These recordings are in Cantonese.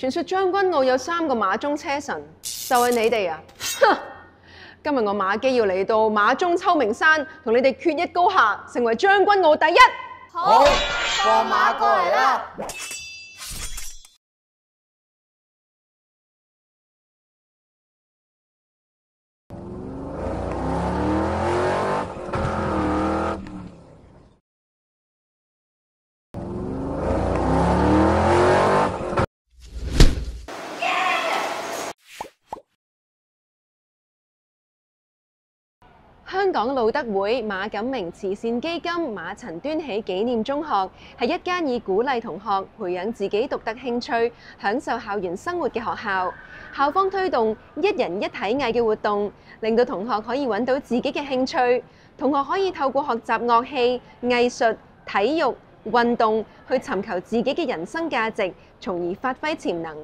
傳說將軍澳有3個馬中車神，就係你哋啊！哼！今日我馬基要嚟到馬中秋名山，同你哋決一高下，成為將軍澳第一。好，放馬過嚟啦！香港路德會馬錦明慈善基金馬陳端喜紀念中學係一間以鼓勵同學培養自己獨特興趣、享受校園生活嘅學校。校方推動一人一體藝嘅活動，令到同學可以揾到自己嘅興趣。同學可以透過學習樂器、藝術、體育、運動去尋求自己嘅人生價值，從而發揮潛能。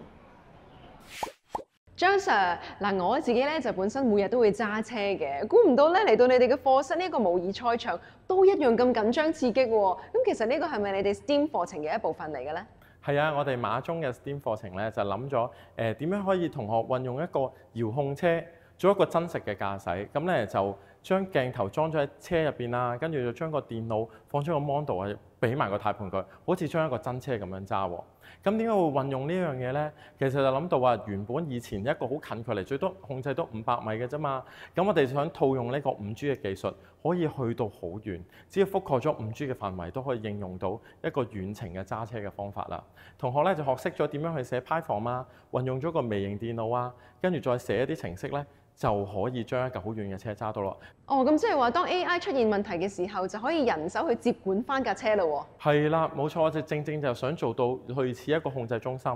張 Sir， 嗱我自己咧就本身每日都會揸車嘅，估唔到咧嚟到你哋嘅課室呢個模擬賽場都一樣咁緊張刺激喎。咁其實呢個係咪你哋 STEAM 課程嘅一部分嚟嘅咧？係啊，我哋馬中嘅 STEAM 課程咧就諗咗點樣可以同學運用一個遙控車做一個真實嘅駕駛，咁咧就將鏡頭裝咗喺車入邊啦，跟住就將個電腦放咗個 mon 度啊，俾埋個軚盤佢，好似將一個真車咁樣揸喎。咁點解會運用呢樣嘢呢？其實就諗到話，原本以前一個好近距離，最多控制到500米嘅啫嘛。咁我哋想套用呢個5G 嘅技術，可以去到好遠，只要覆蓋咗5G 嘅範圍，都可以應用到一個遠程嘅揸車嘅方法啦。同學咧就學識咗點樣去寫 Python 啊，運用咗個微型電腦啊，跟住再寫一啲程式咧，就可以將一架好遠嘅車揸到咯。哦，咁即係話當 AI 出現問題嘅時候，就可以人手去接管翻架車咯喎。係啦，冇錯，我哋正正就想做到類似一個控制中心。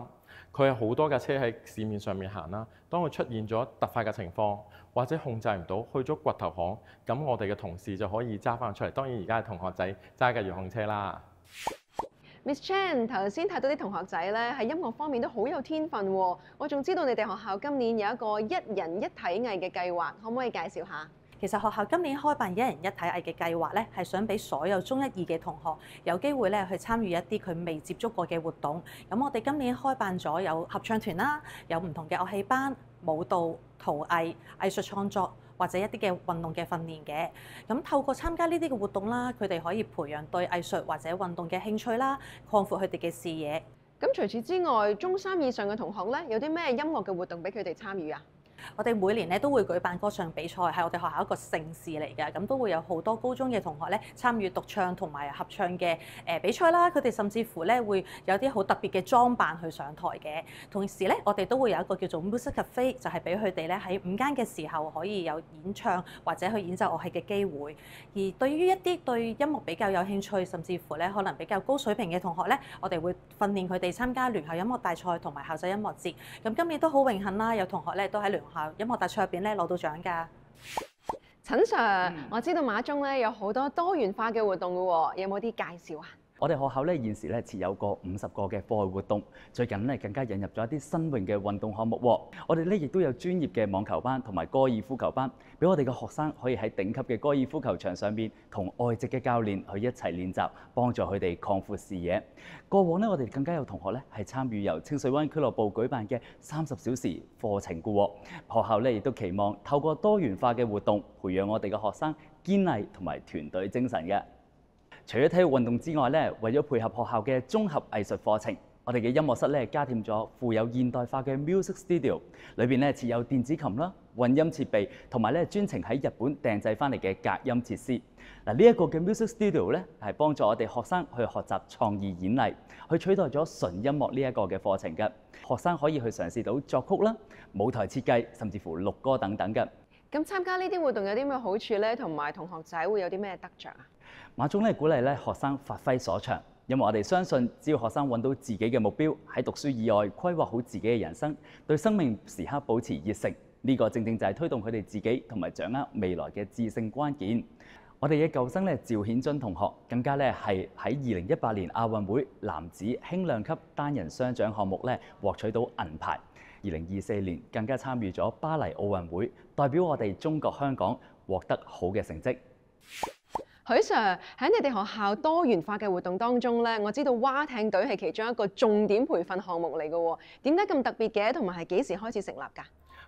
佢係好多架車喺市面上面行啦，當佢出現咗突發嘅情況，或者控制唔到，去咗掘頭巷，咁我哋嘅同事就可以揸翻出嚟。當然而家係同學仔揸架遙控車啦。Miss Chan 頭先睇到啲同學仔咧喺音樂方面都好有天分喎，我仲知道你哋學校今年有一個一人一體藝嘅計劃，可唔可以介紹下？其實學校今年開辦一人一體藝嘅計劃咧，係想俾所有中一、2嘅同學有機會咧去參與一啲佢未接觸過嘅活動。咁我哋今年開辦咗有合唱團啦，有唔同嘅樂器班、舞蹈、陶藝、藝術創作或者一啲嘅運動嘅訓練嘅。咁透過參加呢啲嘅活動啦，佢哋可以培養對藝術或者運動嘅興趣啦，擴闊佢哋嘅視野。咁除此之外，中3以上嘅同學咧，有啲咩音樂嘅活動俾佢哋參與啊？我哋每年咧都會舉辦歌唱比賽，係我哋學校一個盛事嚟嘅，咁都會有好多高中嘅同學咧參與獨唱同埋合唱嘅比賽啦。佢哋甚至乎咧會有啲好特別嘅裝扮去上台嘅。同時咧，我哋都會有一個叫做 Music Cafe，就係俾佢哋咧喺午間嘅時候可以有演唱或者去演奏樂器嘅機會。而對於一啲對音樂比較有興趣，甚至乎咧可能比較高水平嘅同學咧，我哋會訓練佢哋參加聯校音樂大賽同埋校際音樂節。咁今年都好榮幸啦，有同學咧都喺聯校音樂大賽入邊咧攞到獎㗎。陳 Sir，我知道馬中咧有好多多元化嘅活動㗎喎，有冇啲介紹啊？我哋學校咧現時咧設有個50個嘅課外活動，最近咧更加引入咗一啲新穎嘅運動項目喎。我哋咧亦都有專業嘅網球班同埋高爾夫球班，俾我哋嘅學生可以喺頂級嘅高爾夫球場上邊同外籍嘅教練去一齊練習，幫助佢哋擴闊視野。過往咧我哋更加有同學咧係參與由清水灣俱樂部舉辦嘅30小時課程㗎喎。學校咧亦都期望透過多元化嘅活動，培養我哋嘅學生堅毅同埋團隊精神嘅。除咗體育運動之外咧，為咗配合學校嘅綜合藝術課程，我哋嘅音樂室咧加添咗富有現代化嘅 music studio， 裏邊咧設有電子琴啦、混音設備，同埋咧專程喺日本訂製翻嚟嘅隔音設施。嗱，呢一個嘅 music studio 咧係幫助我哋學生去學習創意演藝，去取代咗純音樂呢一個嘅課程嘅。學生可以去嘗試到作曲啦、舞台設計，甚至乎錄歌等等嘅。咁參加呢啲活動有啲咩好處咧？同埋同學仔會有啲咩得着啊？馬中咧鼓勵咧學生發揮所長，因為我哋相信只要學生揾到自己嘅目標，喺讀書以外規劃好自己嘅人生，對生命時刻保持熱誠，呢個正正就係推動佢哋自己同埋掌握未來嘅致勝關鍵。我哋嘅舊生咧趙顯津同學更加咧係喺2018年亞運會男子輕量級單人雙槳項目咧獲取到銀牌。2024年更加參與咗巴黎奧運會，代表我哋中國香港獲得好嘅成績。許 Sir 喺你哋學校多元化嘅活動當中咧，我知道蛙艇隊係其中一個重點培訓項目嚟嘅喎。點解咁特別嘅？同埋係幾時開始成立㗎？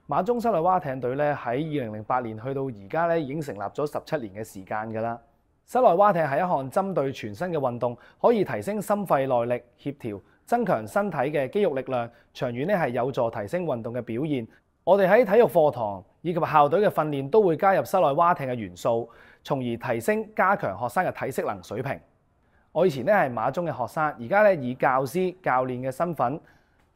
馬中室內蛙艇隊咧喺2008年去到而家咧已經成立咗17年嘅時間㗎啦。室內蛙艇係一項針對全身嘅運動，可以提升心肺耐力、協調，增強身體嘅肌肉力量，長遠咧係有助提升運動嘅表現。我哋喺體育課堂以及校隊嘅訓練都會加入室內蛙艇嘅元素，從而提升加強學生嘅體適能水平。我以前咧係馬中嘅學生，而家咧以教師、教練嘅身份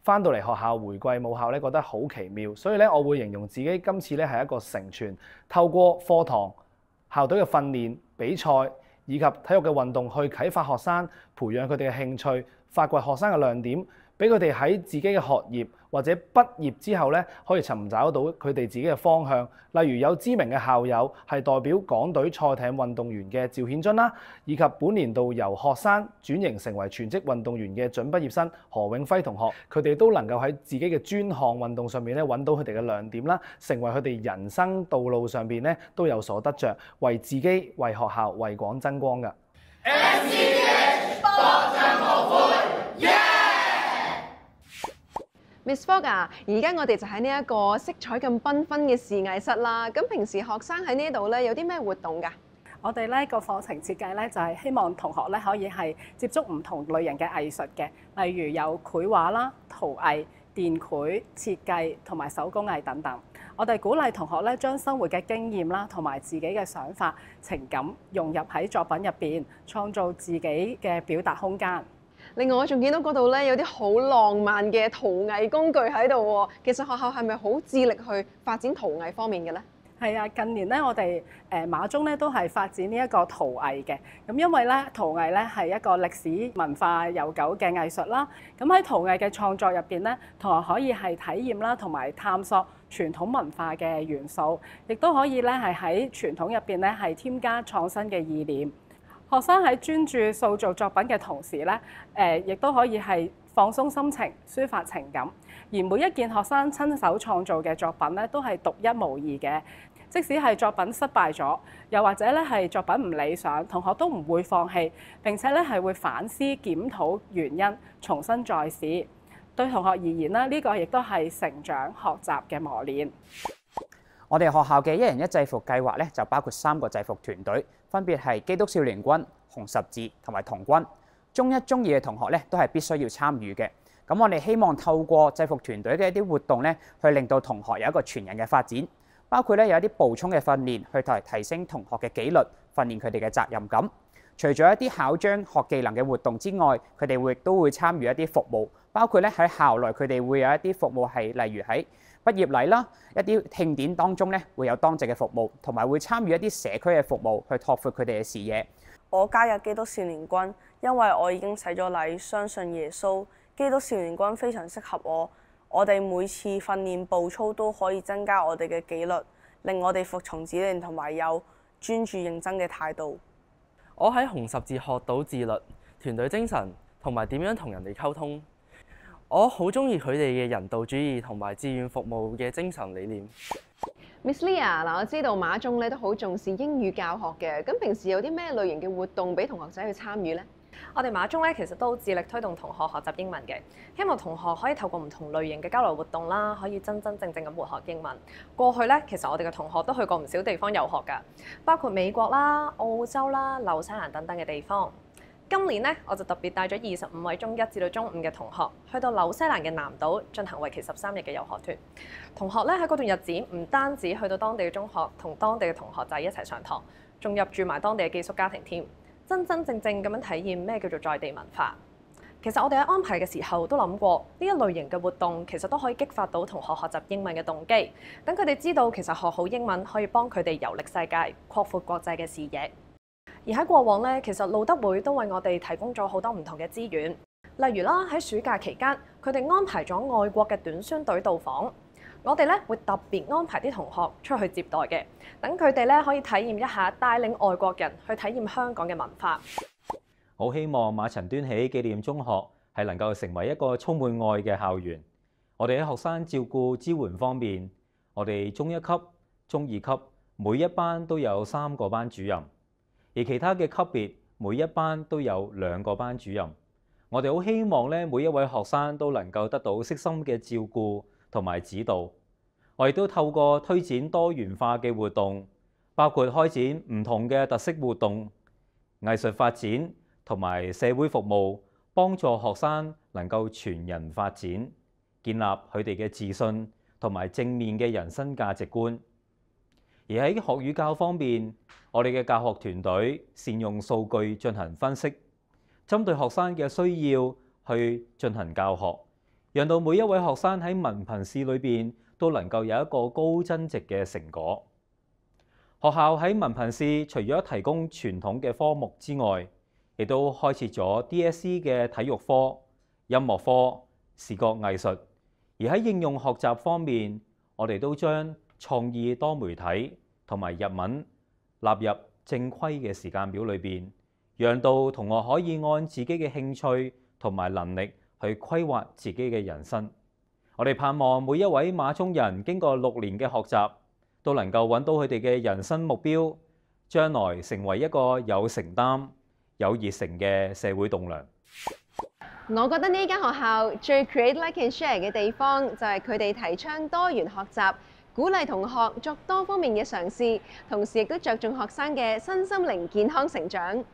翻到嚟學校回歸母校咧，覺得好奇妙，所以咧我會形容自己今次咧係一個成全，透過課堂、校隊嘅訓練、比賽以及體育嘅運動去啟發學生，培養佢哋嘅興趣，發掘學生嘅亮點，俾佢哋喺自己嘅學業或者畢業之後咧，可以尋找到佢哋自己嘅方向。例如有知名嘅校友係代表港隊賽艇運動員嘅趙顯津啦，以及本年度由學生轉型成為全職運動員嘅準畢業生何永輝同學，佢哋都能夠喺自己嘅專項運動上面咧揾到佢哋嘅亮點啦，成為佢哋人生道路上邊咧都有所得着，為自己、為學校、為港爭光㗎。Miss Fogg 啊，而家我哋就喺呢一個色彩咁繽紛嘅視藝室啦。咁平時學生喺呢度咧有啲咩活動㗎？我哋咧個課程設計咧就係希望同學咧可以係接觸唔同類型嘅藝術嘅，例如有繪畫啦、陶藝、電繪、設計同埋手工藝等等。我哋鼓勵同學咧將生活嘅經驗啦同埋自己嘅想法、情感融入喺作品入邊，創造自己嘅表達空間。另外，我仲見到嗰度咧有啲好浪漫嘅陶藝工具喺度喎。其實學校係咪好致力去發展陶藝方面嘅咧？係啊，近年咧我哋馬中咧都係發展呢一個陶藝嘅。咁因為咧陶藝咧係一個歷史文化悠久嘅藝術啦。咁喺陶藝嘅創作入邊咧，同學可以係體驗啦，同埋探索傳統文化嘅元素，亦都可以咧係喺傳統入邊咧係添加創新嘅意念。學生喺專注塑造作品嘅同時咧，亦都可以係放鬆心情、抒發情感。而每一件學生親手創造嘅作品咧，都係獨一無二嘅。即使係作品失敗咗，又或者咧係作品唔理想，同學都唔會放棄，並且咧係會反思檢討原因，重新再試。對同學而言咧，呢個亦都係成長學習嘅磨練。我哋學校嘅一人一制服計劃咧，就包括3個制服團隊，分別係基督少年軍、紅十字同埋童軍。中一、中二嘅同學咧，都係必須要參與嘅。咁我哋希望透過制服團隊嘅一啲活動咧，去令到同學有一個全人嘅發展，包括咧有一啲步衝嘅訓練，去提升同學嘅紀律，訓練佢哋嘅責任感。除咗一啲考章學技能嘅活動之外，佢哋都會參與一啲服務，包括咧喺校內佢哋會有一啲服務係例如喺畢業禮啦，一啲慶典當中咧會有當值嘅服務，同埋會參與一啲社區嘅服務，去拓闊佢哋嘅視野。我加入基督少年軍，因為我已經洗咗禮，相信耶穌。基督少年軍非常適合我。我哋每次訓練步操都可以增加我哋嘅紀律，令我哋服從指令同埋有專注認真嘅態度。我喺紅十字學到自律、團隊精神同埋點樣同人哋溝通。我好中意佢哋嘅人道主義同埋志願服務嘅精神理念。Miss Lia， 嗱，我知道馬中咧都好重視英語教學嘅，咁平時有啲咩類型嘅活動俾同學仔去參與呢？我哋馬中咧其實都致力推動同學學習英文嘅，希望同學可以透過唔同類型嘅交流活動啦，可以真正咁活學英文。過去咧，其實我哋嘅同學都去過唔少地方遊學㗎，包括美國啦、澳洲啦、紐西蘭等等嘅地方。今年咧，我就特別帶咗25位中1至到中5嘅同學去到紐西蘭嘅南島進行為期13日嘅遊學團。同學咧喺嗰段日子唔單止去到當地嘅中學同當地嘅同學仔一齊上堂，仲入住埋當地嘅寄宿家庭添，真正咁樣體驗咩叫做在地文化。其實我哋喺安排嘅時候都諗過，呢一類型嘅活動其實都可以激發到同學學習英文嘅動機，等佢哋知道其實學好英文可以幫佢哋遊歷世界，擴闊國際嘅視野。而喺過往咧，其實路德會都為我哋提供咗好多唔同嘅資源，例如啦喺暑假期間，佢哋安排咗外國嘅短宣隊到訪，我哋咧會特別安排啲同學出去接待嘅，等佢哋咧可以體驗一下帶領外國人去體驗香港嘅文化。我希望馬陳端起紀念中學係能夠成為一個充滿愛嘅校園。我哋喺學生照顧支援方面，我哋中1級、中2級每一班都有3個班主任。而其他嘅級別每一班都有2個班主任。我哋好希望咧，每一位學生都能夠得到悉心嘅照顧同埋指導。我亦都透過推展多元化嘅活動，包括開展唔同嘅特色活動、藝術發展同埋社會服務，幫助學生能夠全人發展，建立佢哋嘅自信同埋正面嘅人生價值觀。而喺學與教方面，我哋嘅教學團隊善用數據進行分析，針對學生嘅需要去進行教學，讓到每一位學生喺文憑試裏邊都能夠有一個高增值嘅成果。學校喺文憑試除咗提供傳統嘅科目之外，亦都開設咗 DSE 嘅體育科、音樂科、視覺藝術。而喺應用學習方面，我哋都將創意多媒體同埋日文納入正規嘅時間表裏邊，讓到同學可以按自己嘅興趣同埋能力去規劃自己嘅人生。我哋盼望每一位馬中人經過6年嘅學習，都能夠揾到佢哋嘅人生目標，將來成為一個有承擔、有熱誠嘅社會棟梁。我覺得呢間學校最 create like and share 嘅地方就係佢哋提倡多元學習，鼓勵同學作多方面嘅嘗試，同時亦都着重學生嘅身心靈健康成長。